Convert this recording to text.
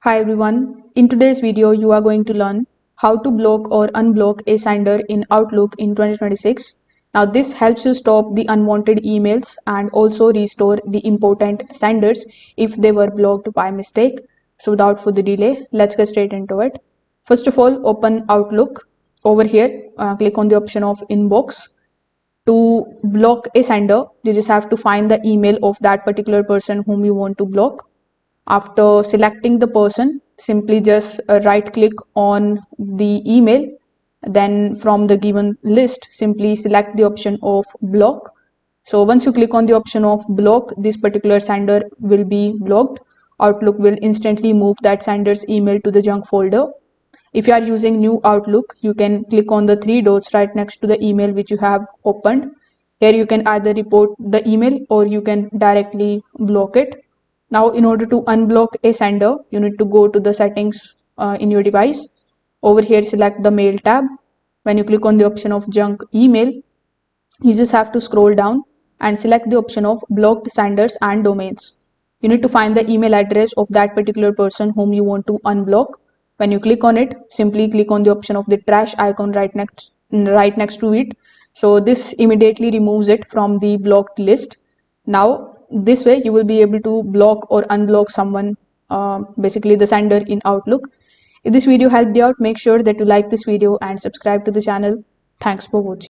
Hi everyone, in today's video you are going to learn how to block or unblock a sender in Outlook in 2026. Now this helps you stop the unwanted emails and also restore the important senders if they were blocked by mistake. So without further delay, let's get straight into it. First of all, open Outlook. Over here, click on the option of inbox. To block a sender, you just have to find the email of that particular person whom you want to block. After selecting the person, simply just right click on the email. Then from the given list, simply select the option of block. So once you click on the option of block, this particular sender will be blocked. Outlook will instantly move that sender's email to the junk folder. If you are using new Outlook, you can click on the three dots right next to the email which you have opened. Here you can either report the email or you can directly block it. Now, in order to unblock a sender, you need to go to the settings in your device. Over here, select the mail tab. When you click on the option of junk email, you just have to scroll down and select the option of blocked senders and domains. You need to find the email address of that particular person whom you want to unblock. When you click on it, simply click on the option of the trash icon right next to it. So this immediately removes it from the blocked list. Now this way you will be able to block or unblock someone, basically the sender in Outlook. If this video helped you out, make sure that you like this video and subscribe to the channel. Thanks for watching.